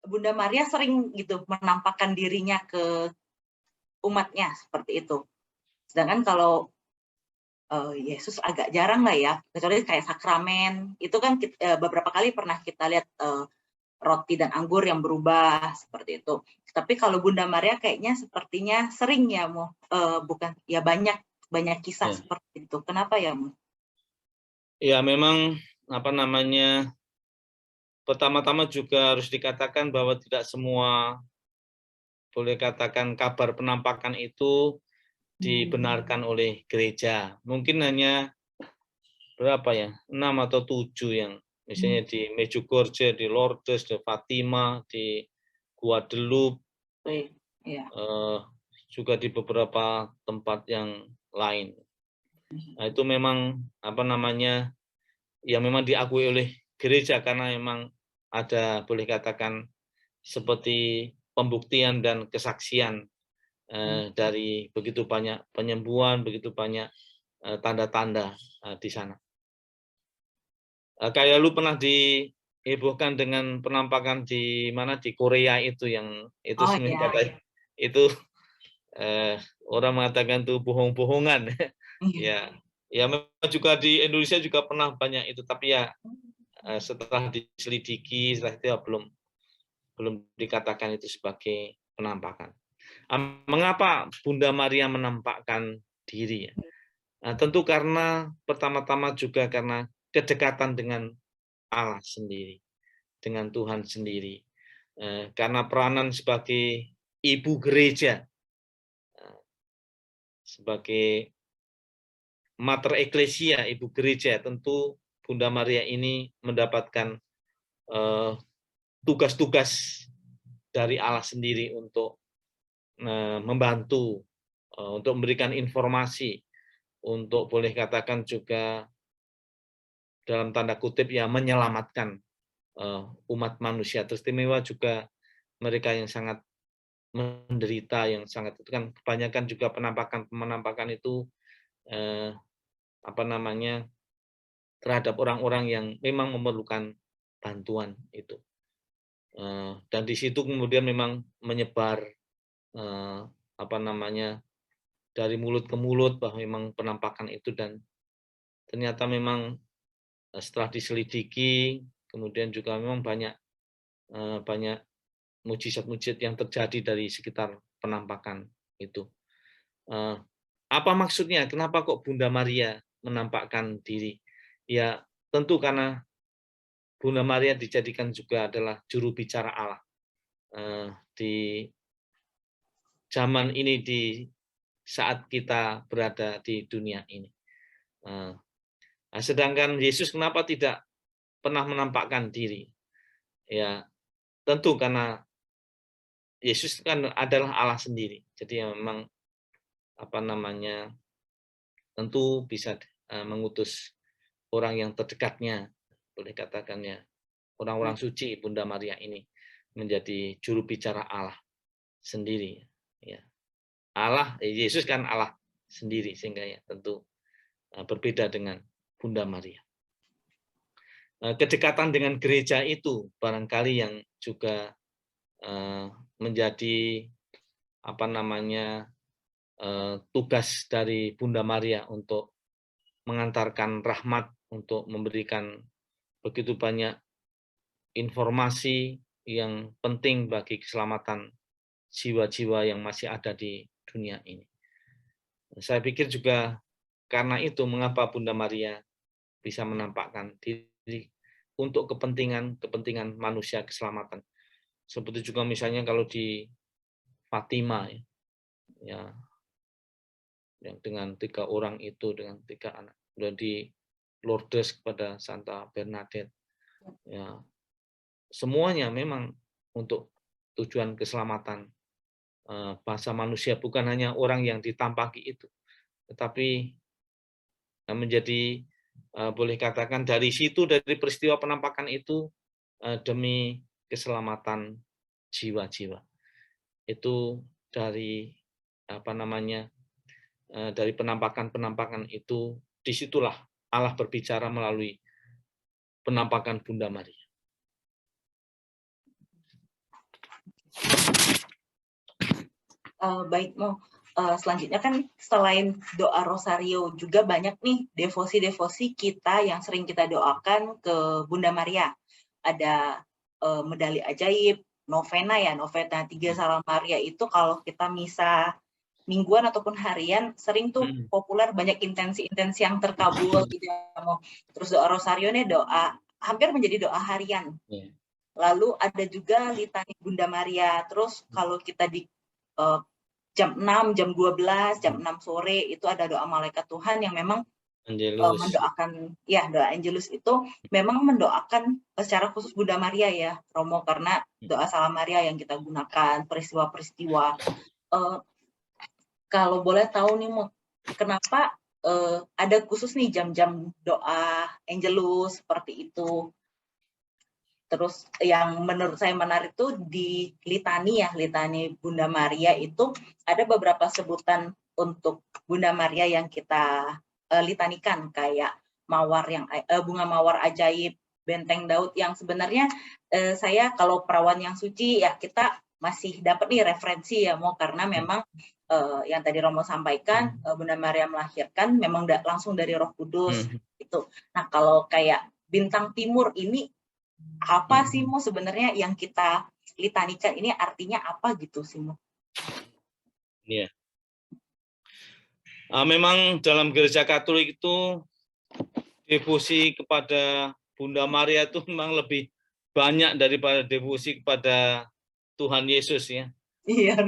Bunda Maria sering gitu menampakkan dirinya ke umatnya seperti itu. Sedangkan kalau Yesus agak jarang lah ya, kecuali kayak sakramen itu kan beberapa kali pernah kita lihat roti dan anggur yang berubah seperti itu. Tapi kalau Bunda Maria kayaknya sepertinya sering ya, bukan ya, banyak kisah seperti itu. Kenapa ya, Mu? Ya memang apa namanya, pertama-tama juga harus dikatakan bahwa tidak semua, boleh katakan, kabar penampakan itu dibenarkan oleh gereja. Mungkin hanya berapa ya, 6 atau 7 yang misalnya di Medjugorje, di Lourdes, di Fatima, di Guadeloupe, juga di beberapa tempat yang lain. Nah, itu memang apa namanya, ya memang diakui oleh gereja karena memang ada, boleh katakan, seperti pembuktian dan kesaksian dari begitu banyak penyembuhan, begitu banyak tanda-tanda di sana. Kayak lu pernah dihebohkan dengan penampakan di mana, di Korea itu, yang itu sebenarnya itu orang mengatakan itu bohong-bohongan. Ya, ya memang juga di Indonesia juga pernah banyak itu, tapi ya setelah diselidiki, setelah itu ya belum dikatakan itu sebagai penampakan. Mengapa Bunda Maria menampakkan diri? Nah, tentu karena pertama-tama juga karena kedekatan dengan Allah sendiri, dengan Tuhan sendiri. Karena peranan sebagai ibu gereja, sebagai mater ecclesia, ibu gereja, tentu Bunda Maria ini mendapatkan tugas-tugas dari Allah sendiri untuk membantu, untuk memberikan informasi, untuk boleh katakan juga dalam tanda kutip ya menyelamatkan umat manusia. Teristimewa juga mereka yang sangat menderita, yang sangat, itu kan kebanyakan juga penampakan itu apa namanya, terhadap orang-orang yang memang memerlukan bantuan itu. Dan di situ kemudian memang menyebar apa namanya, dari mulut ke mulut bahwa memang penampakan itu, dan ternyata memang setelah diselidiki kemudian juga memang banyak mujizat-mujizat yang terjadi dari sekitar penampakan itu. Apa maksudnya? Kenapa kok Bunda Maria menampakkan diri? Ya tentu karena Bunda Maria dijadikan juga adalah juru bicara Allah di zaman ini, di saat kita berada di dunia ini. Sedangkan Yesus kenapa tidak pernah menampakkan diri? Ya tentu karena Yesus kan adalah Allah sendiri. Jadi ya memang apa namanya, tentu bisa mengutus orang yang terdekatnya, boleh katakannya orang-orang suci Bunda Maria ini menjadi juru bicara Allah sendiri. Ya. Allah, Yesus kan Allah sendiri, sehingga ya tentu berbeda dengan Bunda Maria. Kedekatan dengan gereja itu barangkali yang juga menjadi apa namanya, tugas dari Bunda Maria untuk mengantarkan rahmat, untuk memberikan begitu banyak informasi yang penting bagi keselamatan jiwa-jiwa yang masih ada di dunia ini. Saya pikir juga karena itu mengapa Bunda Maria bisa menampakkan diri untuk kepentingan manusia, keselamatan. Seperti juga misalnya kalau di Fatima ya, yang dengan 3 orang itu, dengan 3 anak, dan di Lourdes kepada Santa Bernadette, ya semuanya memang untuk tujuan keselamatan bangsa manusia, bukan hanya orang yang ditampaki itu, tetapi menjadi boleh katakan dari situ, dari peristiwa penampakan itu, demi keselamatan jiwa-jiwa. Itu dari apa namanya, dari penampakan-penampakan itu, disitulah Allah berbicara melalui penampakan Bunda Maria. Baik, Mo. Selanjutnya kan selain doa rosario juga banyak nih devosi-devosi kita yang sering kita doakan ke Bunda Maria. Ada medali ajaib, novena ya, novena 3 Salam Maria itu kalau kita misa mingguan ataupun harian sering tuh populer, banyak intensi-intensi yang terkabul gitu ya, Mo. Terus doa rosario nih doa hampir menjadi doa harian. Lalu ada juga litani Bunda Maria. Terus kalau kita di jam 6, jam 12, jam 6 sore itu ada doa malaikat Tuhan yang memang mendoakan, ya doa Angelus itu memang mendoakan secara khusus Bunda Maria ya, Romo, karena doa Salam Maria yang kita gunakan, peristiwa-peristiwa. Kalau boleh tahu nih, Mo, kenapa ada khusus nih jam-jam doa Angelus seperti itu? Terus yang menurut saya menarik itu di litani ya, litani Bunda Maria itu ada beberapa sebutan untuk Bunda Maria yang kita litanikan, kayak mawar yang bunga mawar ajaib, benteng Daud, yang sebenarnya saya kalau perawan yang suci ya kita masih dapat nih referensi ya, Mo, karena memang yang tadi Romo sampaikan Bunda Maria melahirkan memang langsung dari Roh Kudus itu. Nah, kalau kayak bintang timur ini apa sih, Mo, sebenarnya yang kita litanikan ini artinya apa gitu sih, Mo? Iya. Memang dalam gereja Katolik itu devosi kepada Bunda Maria itu memang lebih banyak daripada devosi kepada Tuhan Yesus ya. Iya.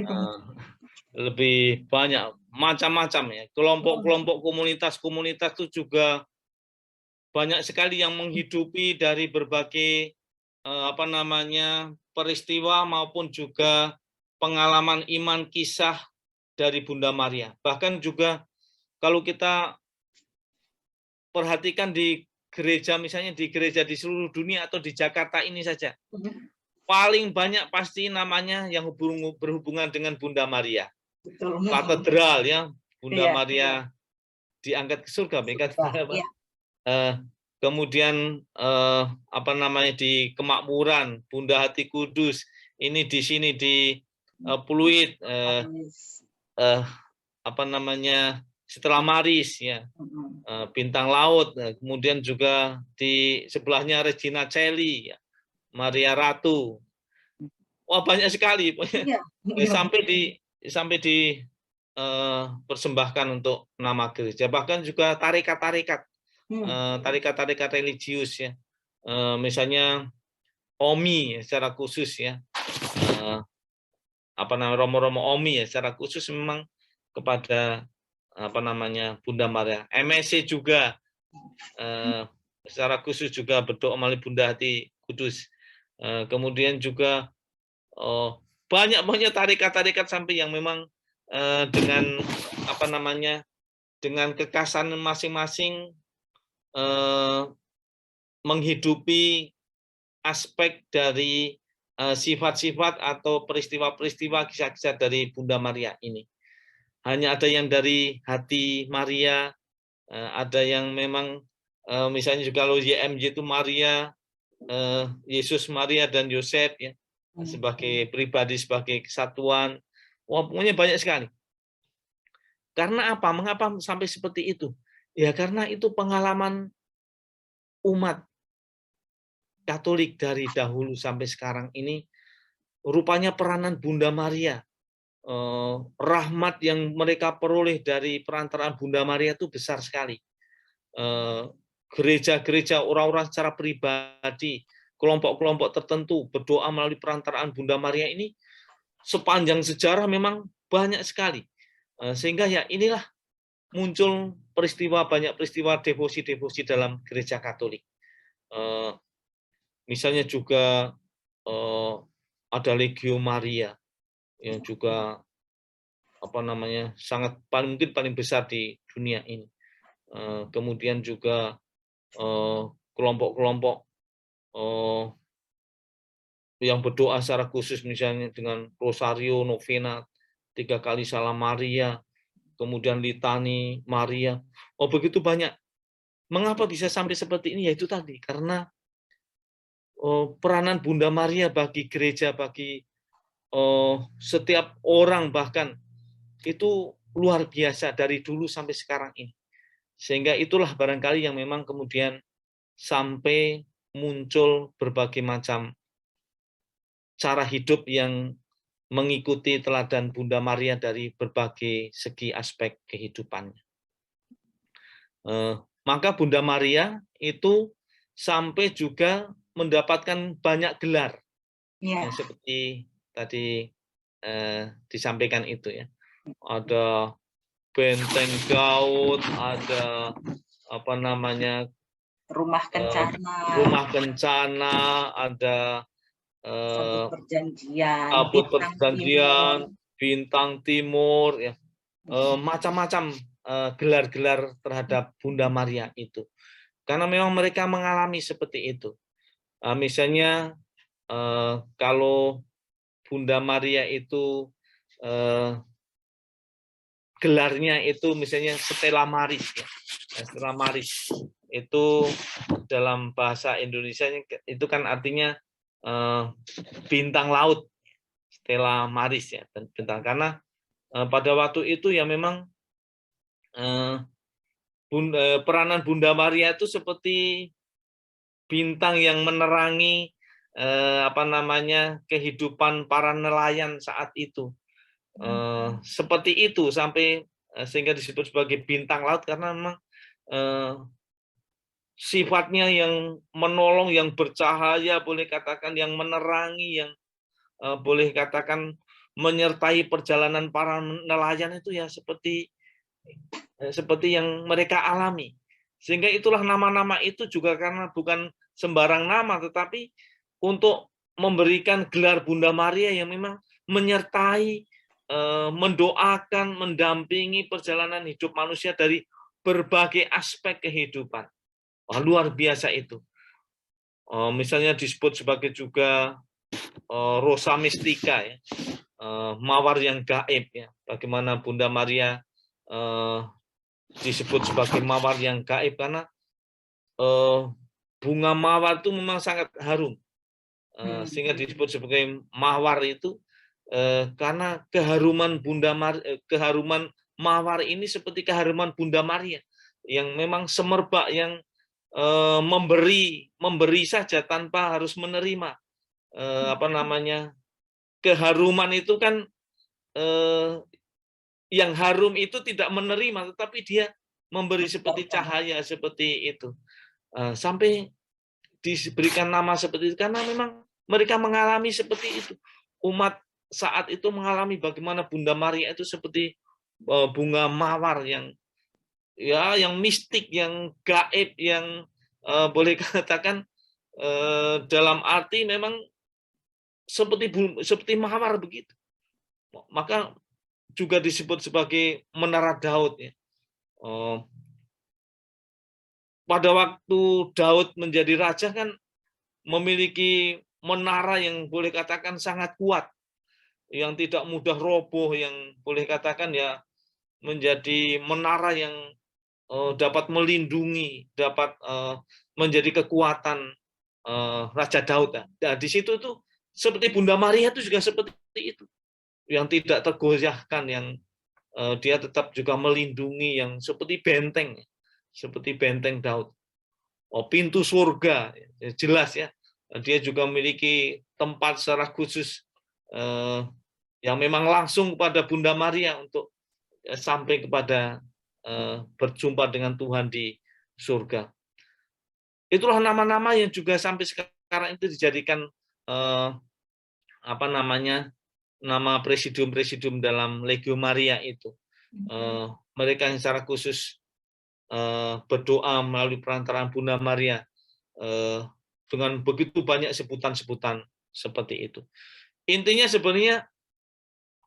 Lebih banyak macam-macam ya. Kelompok-kelompok komunitas-komunitas itu juga banyak sekali yang menghidupi dari berbagai peristiwa maupun juga pengalaman iman kisah dari Bunda Maria. Bahkan juga kalau kita perhatikan di gereja, misalnya di gereja di seluruh dunia atau di Jakarta ini saja, paling banyak pasti namanya yang berhubungan dengan Bunda Maria. Betul. Katedral ya, Bunda Maria diangkat ke surga, kemudian di Kemakmuran, Bunda Hati Kudus, ini di sini di Pluit, Setelah Maris ya, Bintang Laut, kemudian juga di sebelahnya Regina Coeli, ya, Maria Ratu. Wah, banyak sekali, sampai di persembahkan untuk nama gereja. Bahkan juga tarekat-tarekat religius ya, misalnya OMI ya, secara khusus ya, Romo-Romo OMI ya, secara khusus memang kepada Bunda Maria. MSC juga secara khusus juga berdoa melalui Bunda Hati Kudus. Kemudian juga banyak tarekat-tarekat sampai yang memang dengan dengan kekhasan masing-masing menghidupi aspek dari sifat-sifat atau peristiwa-peristiwa kisah-kisah dari Bunda Maria ini. Hanya ada yang dari hati Maria, ada yang memang misalnya juga kalau YMJ itu Maria, Yesus, Maria, dan Yosef ya, sebagai pribadi, sebagai kesatuan. Wah, pokoknya banyak sekali. Karena apa? Mengapa sampai seperti itu? Ya karena itu pengalaman umat Katolik dari dahulu sampai sekarang ini, rupanya peranan Bunda Maria, rahmat yang mereka peroleh dari perantaraan Bunda Maria itu besar sekali. Gereja-gereja, orang-orang secara pribadi, kelompok-kelompok tertentu berdoa melalui perantaraan Bunda Maria ini sepanjang sejarah memang banyak sekali. Sehingga ya inilah muncul banyak peristiwa devosi-devosi dalam gereja Katolik. Misalnya juga ada Legio Maria yang juga mungkin paling besar di dunia ini. Kemudian juga kelompok-kelompok yang berdoa secara khusus misalnya dengan rosario, novena, 3 kali Salam Maria, kemudian litani Maria. Oh, begitu banyak. Mengapa bisa sampai seperti ini? Ya itu tadi, karena peranan Bunda Maria bagi gereja, bagi setiap orang bahkan itu luar biasa dari dulu sampai sekarang ini. Sehingga itulah barangkali yang memang kemudian sampai muncul berbagai macam cara hidup yang mengikuti teladan Bunda Maria dari berbagai segi aspek kehidupannya. Maka Bunda Maria itu sampai juga mendapatkan banyak gelar, yang seperti tadi disampaikan itu ya. Ada benteng Daud, ada apa namanya Rumah Kencana, rumah kencana, ada Sabut Perjanjian, Sabut Bintang Timur. Perjanjian, Bintang Timur, ya macam-macam gelar-gelar terhadap Bunda Maria itu. Karena memang mereka mengalami seperti itu. Misalnya kalau Bunda Maria itu gelarnya itu misalnya Stella Maris, ya. Stella Maris itu dalam bahasa Indonesia itu kan artinya bintang laut, Stella Maris ya, bintang. Karena pada waktu itu ya memang peranan Bunda Maria itu seperti bintang yang menerangi apa namanya kehidupan para nelayan saat itu. Seperti itu sampai sehingga disebut sebagai bintang laut karena memang sifatnya yang menolong, yang bercahaya, boleh katakan yang menerangi, yang boleh katakan menyertai perjalanan para nelayan itu ya seperti yang mereka alami. Sehingga itulah nama-nama itu juga karena bukan sembarang nama, tetapi untuk memberikan gelar Bunda Maria yang memang menyertai, mendoakan, mendampingi perjalanan hidup manusia dari berbagai aspek kehidupan. Luar biasa itu. Misalnya disebut sebagai juga Rosa Mistika, ya, mawar yang gaib, ya. Bagaimana Bunda Maria disebut sebagai mawar yang gaib karena bunga mawar itu memang sangat harum, sehingga disebut sebagai mawar itu karena keharuman keharuman mawar ini seperti keharuman Bunda Maria yang memang semerbak, yang memberi saja tanpa harus menerima apa namanya keharuman itu kan yang harum itu tidak menerima, tetapi dia memberi seperti cahaya seperti itu. Sampai diberikan nama seperti itu karena memang mereka mengalami seperti itu. Umat saat itu mengalami bagaimana Bunda Maria itu seperti bunga mawar yang mistik, yang gaib, yang boleh katakan dalam arti memang seperti mawar begitu. Maka juga disebut sebagai menara Daud, ya. Pada waktu Daud menjadi raja kan memiliki menara yang boleh katakan sangat kuat, yang tidak mudah roboh, yang boleh katakan ya menjadi menara yang dapat melindungi, dapat menjadi kekuatan Raja Daud. Nah, di situ tuh seperti Bunda Maria itu juga seperti itu, yang tidak tergoyahkan, yang dia tetap juga melindungi, yang seperti benteng Daud. Pintu surga, jelas ya, dia juga memiliki tempat secara khusus yang memang langsung kepada Bunda Maria untuk sampai kepada berjumpa dengan Tuhan di surga. Itulah nama-nama yang juga sampai sekarang itu dijadikan apa namanya nama presidium dalam Legio Maria itu. Mereka yang secara khusus berdoa melalui perantaraan Bunda Maria dengan begitu banyak sebutan-sebutan seperti itu. Intinya sebenarnya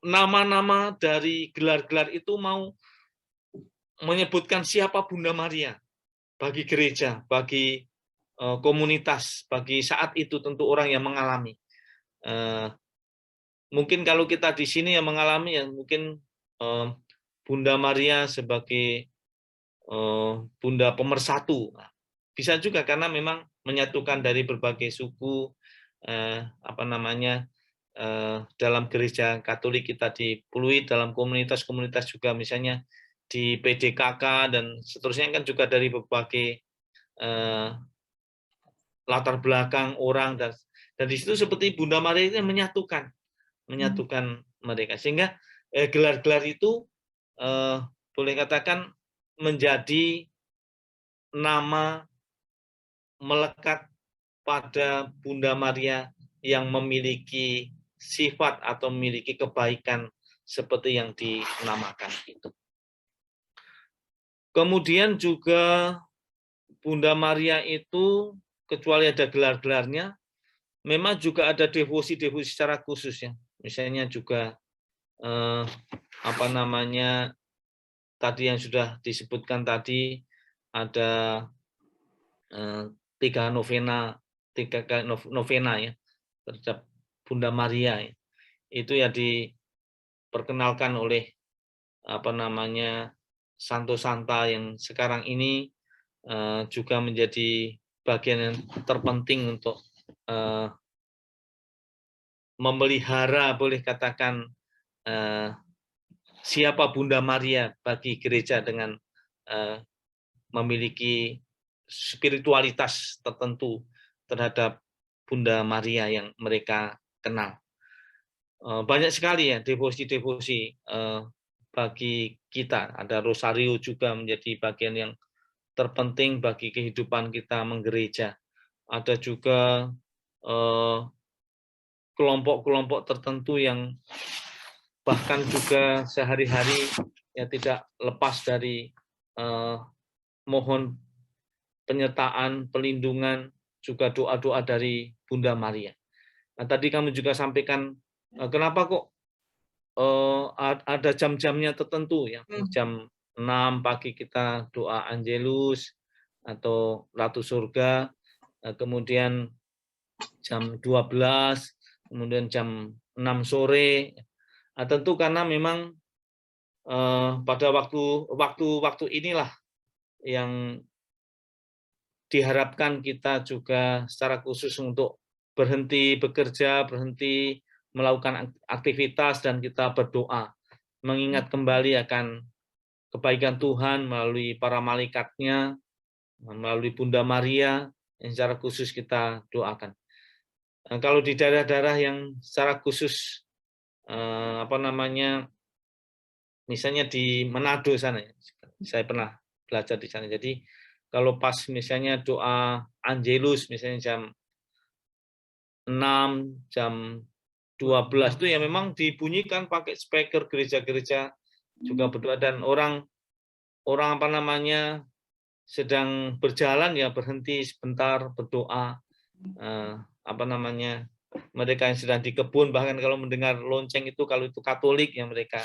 nama-nama dari gelar-gelar itu mau menyebutkan siapa Bunda Maria bagi gereja, bagi komunitas, bagi saat itu tentu orang yang mengalami. Mungkin kalau kita di sini yang mengalami, ya mungkin Bunda Maria sebagai Bunda Pemersatu. Bisa juga karena memang menyatukan dari berbagai suku, apa namanya, dalam gereja Katolik kita di Pluit, dalam komunitas-komunitas juga misalnya di PDKK dan seterusnya kan juga dari berbagai latar belakang orang dan di situ seperti Bunda Maria itu menyatukan mereka sehingga gelar-gelar itu boleh katakan menjadi nama melekat pada Bunda Maria yang memiliki sifat atau memiliki kebaikan seperti yang dinamakan itu. Kemudian juga Bunda Maria itu kecuali ada gelar-gelarnya, memang juga ada devosi-devosi secara khusus ya. Misalnya juga tadi yang sudah disebutkan tadi ada 3 novena ya terhadap Bunda Maria ya. Itu ya diperkenalkan oleh Santo Santa yang sekarang ini juga menjadi bagian yang terpenting untuk memelihara, boleh katakan siapa Bunda Maria bagi gereja dengan memiliki spiritualitas tertentu terhadap Bunda Maria yang mereka kenal. Banyak sekali ya devosi-devosi bagi kita. Ada rosario juga menjadi bagian yang terpenting bagi kehidupan kita menggereja. Ada juga kelompok-kelompok tertentu yang bahkan juga sehari-hari ya tidak lepas dari mohon penyertaan, pelindungan, juga doa-doa dari Bunda Maria. Nah, tadi kamu juga sampaikan kenapa kok ada jam-jamnya tertentu ya. Jam 6 pagi kita doa Angelus atau Ratu Surga, kemudian jam 12, kemudian jam 6 sore. Nah, tentu karena memang pada waktu inilah yang diharapkan kita juga secara khusus untuk berhenti bekerja, berhenti melakukan aktivitas dan kita berdoa, mengingat kembali akan kebaikan Tuhan melalui para malaikatnya, melalui Bunda Maria yang secara khusus kita doakan. Nah, kalau di daerah-daerah yang secara khusus misalnya di Manado sana, saya pernah belajar di sana. Jadi kalau pas misalnya doa Angelus misalnya jam 6, jam 12 itu ya memang dibunyikan pakai speaker gereja-gereja juga berdoa dan orang sedang berjalan ya berhenti sebentar berdoa mereka yang sedang di kebun bahkan kalau mendengar lonceng itu kalau itu Katolik yang mereka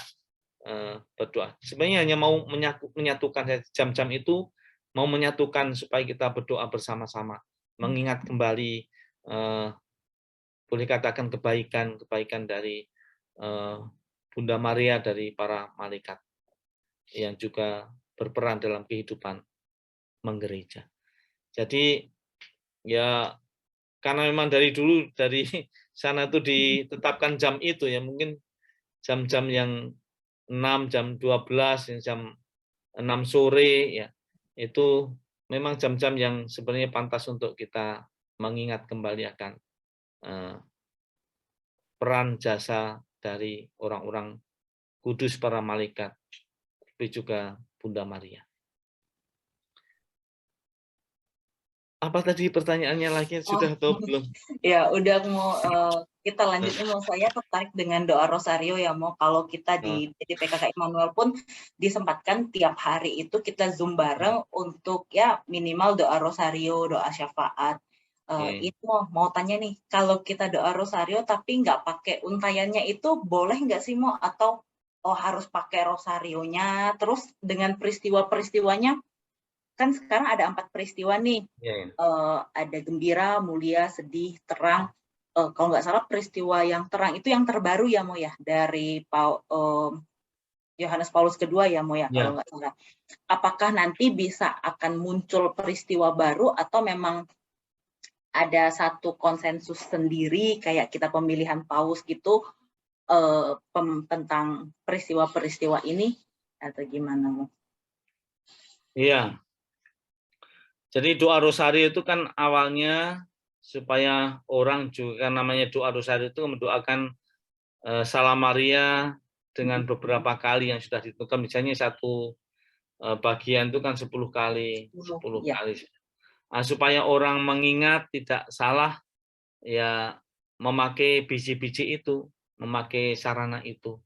berdoa. Sebenarnya hanya mau menyatukan jam-jam itu mau menyatukan supaya kita berdoa bersama-sama, mengingat kembali boleh katakan kebaikan dari Bunda Maria dari para malaikat yang juga berperan dalam kehidupan menggereja. Jadi ya karena memang dari dulu dari sana itu ditetapkan jam itu ya mungkin jam-jam yang 6, jam 12, jam 6 sore ya itu memang jam-jam yang sebenarnya pantas untuk kita mengingat kembali akan peran jasa dari orang-orang kudus para malaikat, tapi juga Bunda Maria. Apa tadi pertanyaannya lagi sudah atau belum? Ya udah mau kita lanjutnya mau saya tertarik dengan doa rosario ya mau kalau kita di PKK Immanuel pun disempatkan tiap hari itu kita Zoom bareng untuk ya minimal doa rosario, doa syafaat. Itu mau tanya nih kalau kita doa rosario tapi nggak pakai untayannya itu boleh nggak sih mau atau harus pakai rosarionya terus dengan peristiwa-peristiwanya kan sekarang ada 4 peristiwa nih, ada gembira, mulia, sedih, terang. Kalau nggak salah peristiwa yang terang itu yang terbaru ya Mo ya dari Yohanes Paulus II ya Mo ya kalau nggak salah. Apakah nanti bisa akan muncul peristiwa baru atau memang ada satu konsensus sendiri kayak kita pemilihan paus gitu tentang peristiwa-peristiwa ini atau gimana, Mo? Iya. Jadi doa rosario itu kan awalnya supaya orang juga, namanya doa rosario itu mendoakan Salam Maria dengan beberapa kali yang sudah ditentukan, misalnya satu bagian itu kan 10 kali, 10 Ya. kali. Nah, supaya orang mengingat tidak salah ya memakai biji-biji itu, memakai sarana itu,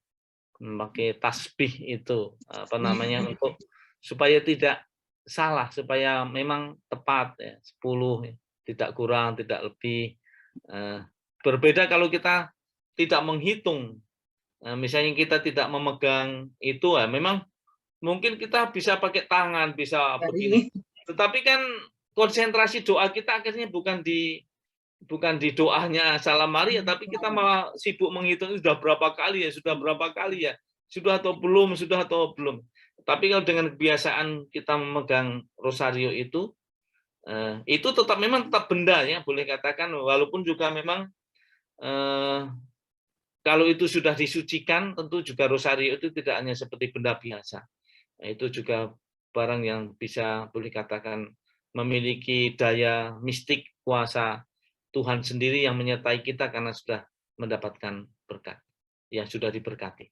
memakai tasbih itu, apa namanya, untuk supaya tidak salah, supaya memang tepat ya, 10 ya, tidak kurang, tidak lebih. Berbeda kalau kita tidak menghitung. Misalnya kita tidak memegang itu ya, memang mungkin kita bisa pakai tangan, bisa begini. Tetapi kan konsentrasi doa kita akhirnya bukan di doanya Salam Maria, tapi kita malah sibuk menghitung sudah berapa kali ya, sudah berapa kali ya, sudah atau belum, sudah atau belum. Tapi kalau dengan kebiasaan kita memegang rosario itu tetap memang tetap benda ya, boleh katakan, walaupun juga memang kalau itu sudah disucikan, tentu juga rosario itu tidak hanya seperti benda biasa. Nah, itu juga barang yang bisa boleh katakan memiliki daya mistik kuasa Tuhan sendiri yang menyertai kita karena sudah mendapatkan berkat, yang sudah diberkati.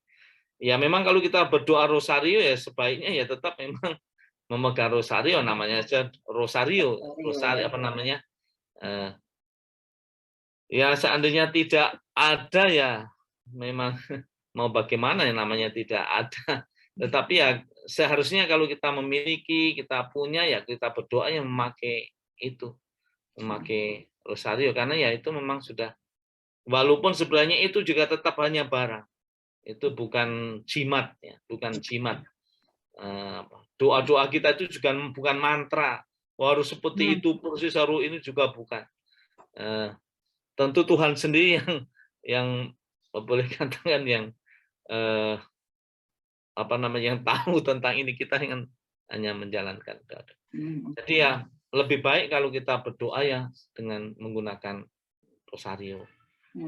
Ya memang kalau kita berdoa rosario ya sebaiknya ya tetap memang memegang rosario, namanya saja rosario apa namanya, ya seandainya tidak ada ya memang mau bagaimana ya, namanya tidak ada. Tetapi ya seharusnya kalau kita memiliki, kita punya ya kita berdoa yang memakai itu, memakai rosario, karena ya itu memang sudah, walaupun sebenarnya itu juga tetap hanya barang, itu bukan jimat ya, bukan jimat. Doa-doa kita itu juga bukan mantra, harus seperti itu persis, harus ini juga bukan. Tentu Tuhan sendiri yang boleh katakan yang apa namanya, yang tahu tentang ini, kita yang hanya menjalankan. Jadi ya lebih baik kalau kita berdoa ya dengan menggunakan rosario.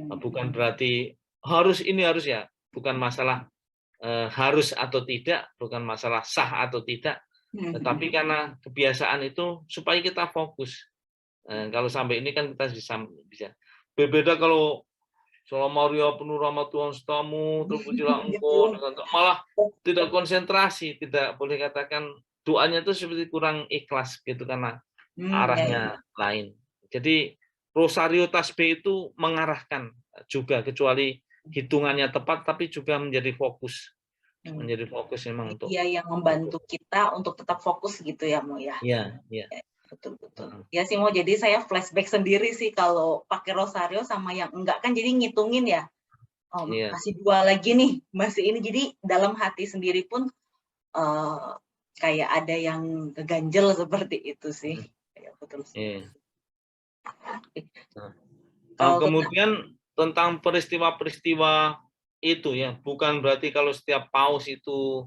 Bukan berarti harus ini, harus ya, bukan masalah harus atau tidak, bukan masalah sah atau tidak, tetapi karena kebiasaan itu supaya kita fokus. Kalau sampai ini kan kita bisa. Berbeda kalau Salam Maria penuh rahmat Tuhan sertamu, terpujilah engkau, malah tidak konsentrasi, tidak boleh katakan doanya itu seperti kurang ikhlas gitu karena arahnya lain. Jadi rosario tasbih itu mengarahkan juga, kecuali hitungannya tepat, tapi juga menjadi fokus. Menjadi fokus memang untuk. Iya, yang membantu kita untuk tetap fokus gitu ya, Mo ya. Iya, iya. Betul. Ya sih, Mo, jadi saya flashback sendiri sih kalau pakai rosario sama yang enggak kan, jadi ngitungin ya. Masih 2 lagi nih, masih ini, jadi dalam hati sendiri pun kayak ada yang keganjel seperti itu sih. Ya, betul sih. Nah, kemudian tentang peristiwa-peristiwa itu ya, bukan berarti kalau setiap paus itu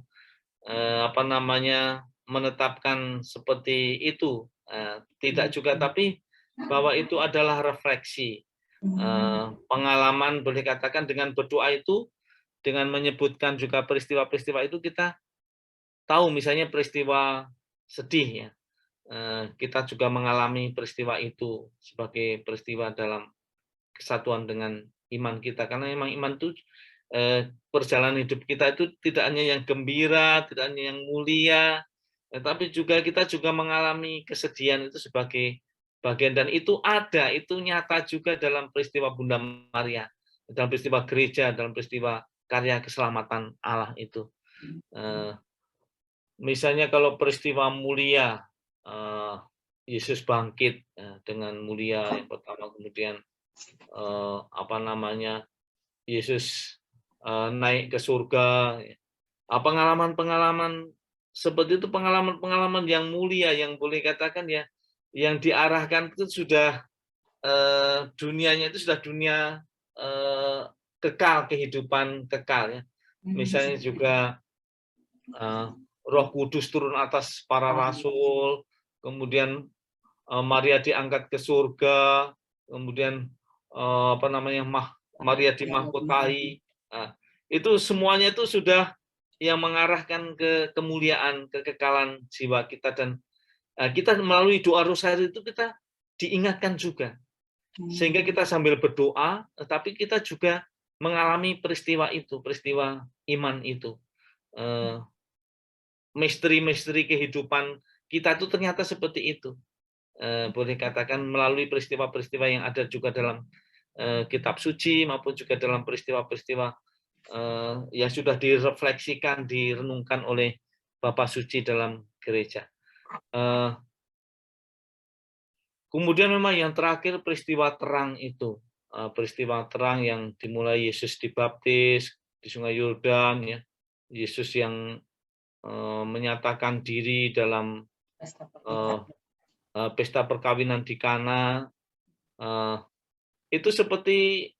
apa namanya menetapkan seperti itu, tidak juga, tapi bahwa itu adalah refleksi pengalaman, boleh katakan dengan berdoa itu, dengan menyebutkan juga peristiwa-peristiwa itu, kita tahu misalnya peristiwa sedih ya, kita juga mengalami peristiwa itu sebagai peristiwa dalam kesatuan dengan iman kita, karena memang iman itu perjalanan hidup kita itu tidak hanya yang gembira, tidak hanya yang mulia, tetapi juga kita juga mengalami kesedihan itu sebagai bagian, dan itu ada, itu nyata juga dalam peristiwa Bunda Maria, dalam peristiwa gereja, dalam peristiwa karya keselamatan Allah itu. Misalnya kalau peristiwa mulia, Yesus bangkit dengan mulia yang pertama, kemudian apa namanya, Yesus naik ke surga. Pengalaman-pengalaman seperti itu, pengalaman-pengalaman yang mulia, yang boleh katakan ya, yang diarahkan itu sudah dunianya itu sudah dunia kekal, kehidupan kekal ya. Misalnya juga Roh Kudus turun atas para rasul, kemudian Maria diangkat ke surga, kemudian Maria dimahkotai. Itu semuanya itu sudah yang mengarahkan ke kemuliaan, kekekalan jiwa kita, dan kita melalui doa rosari itu kita diingatkan juga. Sehingga kita sambil berdoa, tetapi kita juga mengalami peristiwa itu, peristiwa iman itu. Misteri-misteri kehidupan kita itu ternyata seperti itu. Boleh katakan melalui peristiwa-peristiwa yang ada juga dalam kitab suci maupun juga dalam peristiwa-peristiwa yang sudah direfleksikan, direnungkan oleh Bapak Suci dalam gereja. Kemudian memang yang terakhir peristiwa terang itu, peristiwa terang yang dimulai Yesus dibaptis di Sungai Yordan, ya, Yesus yang menyatakan diri dalam pesta perkawinan di Kana. Itu seperti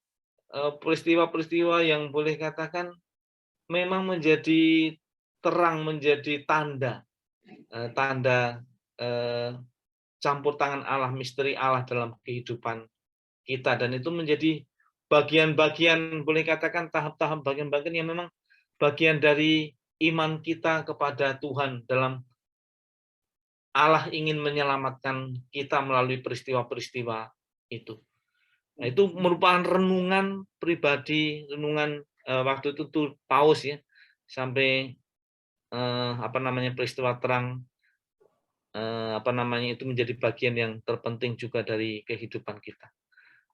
peristiwa-peristiwa yang boleh katakan memang menjadi terang, menjadi tanda campur tangan Allah, misteri Allah dalam kehidupan kita, dan itu menjadi bagian-bagian, boleh katakan tahap-tahap, bagian-bagian yang memang bagian dari iman kita kepada Tuhan, dalam Allah ingin menyelamatkan kita melalui peristiwa-peristiwa itu. Nah, itu merupakan renungan pribadi, renungan waktu itu tuh Paus, ya, sampai peristiwa terang itu menjadi bagian yang terpenting juga dari kehidupan kita.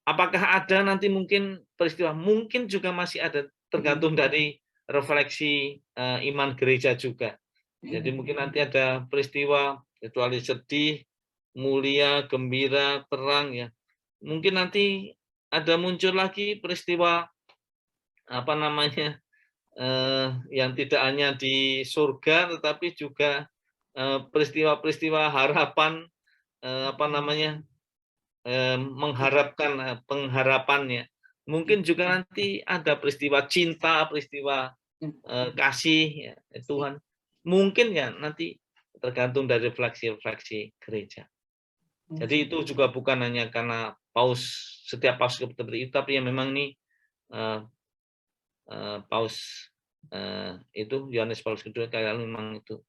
Apakah ada nanti mungkin peristiwa? Mungkin juga masih ada, tergantung dari refleksi iman gereja juga. Jadi mungkin nanti ada peristiwa kecuali sedih, mulia, gembira, terang, ya. Mungkin nanti ada muncul lagi peristiwa yang tidak hanya di surga, tetapi juga peristiwa-peristiwa harapan, mengharapkan pengharapannya. Mungkin juga nanti ada peristiwa cinta, peristiwa kasih, ya, Tuhan. Mungkin ya nanti tergantung dari refleksi-refleksi gereja. Jadi itu juga bukan hanya karena setiap paus seperti itu, tapi yang memang ini paus itu Yohanes Paulus II kayak memang itu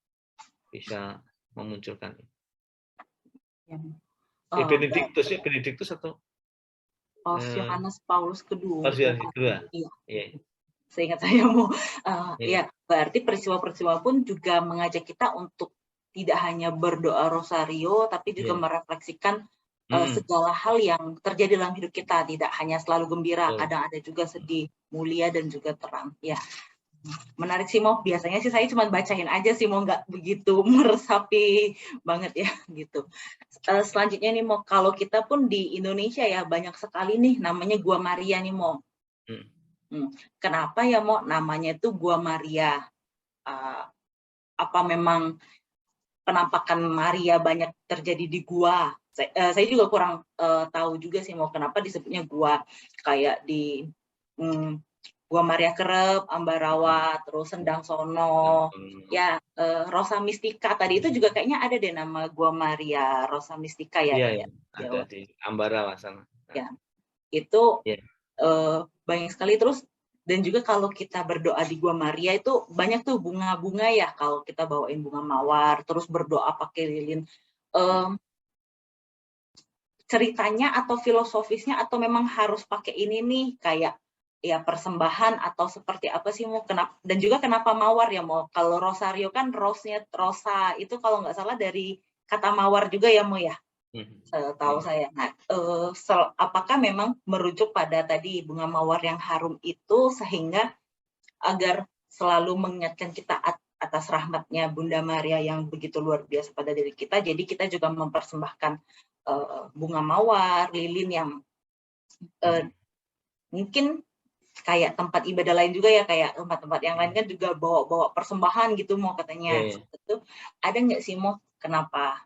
bisa memunculkan. Benediktus atau Paus Yohanes Paulus II. Paus Yohanes II. Iya. Seingat saya ya, berarti peristiwa-peristiwa pun juga mengajak kita untuk tidak hanya berdoa rosario, tapi juga merefleksikan segala hal yang terjadi dalam hidup kita, tidak hanya selalu gembira, kadang ada juga sedih, mulia, dan juga terang. Ya, menarik sih, Mo. Biasanya sih saya cuma bacain aja sih, Mo, nggak begitu meresapi banget ya gitu. Selanjutnya nih, Mo, kalau kita pun di Indonesia ya banyak sekali nih namanya Gua Maria nih, Mo. Kenapa ya, Mo, namanya itu Gua Maria? Apa memang penampakan Maria banyak terjadi di gua? Saya juga kurang tahu juga sih, Mo, kenapa disebutnya gua. Kayak di Gua Maria Kerep, Ambarawa, terus Sendang Sono, ya, Rosa Mistika tadi itu juga kayaknya ada deh nama Gua Maria Rosa Mistika ya. Iya, ada di Ambarawa sana. Ya, itu banyak sekali. Terus dan juga kalau kita berdoa di Gua Maria itu banyak tuh bunga-bunga ya, kalau kita bawain bunga mawar, terus berdoa pakai lilin. Ceritanya atau filosofisnya atau memang harus pakai ini nih, kayak ya persembahan atau seperti apa sih, Mo? Dan juga kenapa mawar ya, Mo? Kalau rosario kan rose-nya rosa, itu kalau nggak salah dari kata mawar juga ya, Mo, ya? Tahu saya. Nah, apakah memang merujuk pada tadi bunga mawar yang harum itu, sehingga agar selalu mengingatkan kita atas rahmatnya Bunda Maria yang begitu luar biasa pada diri kita, jadi kita juga mempersembahkan bunga mawar, lilin yang mungkin kayak tempat ibadah lain juga ya, kayak tempat-tempat yang lain kan juga bawa persembahan gitu, Mo, katanya. Itu ada nggak sih, Mo, kenapa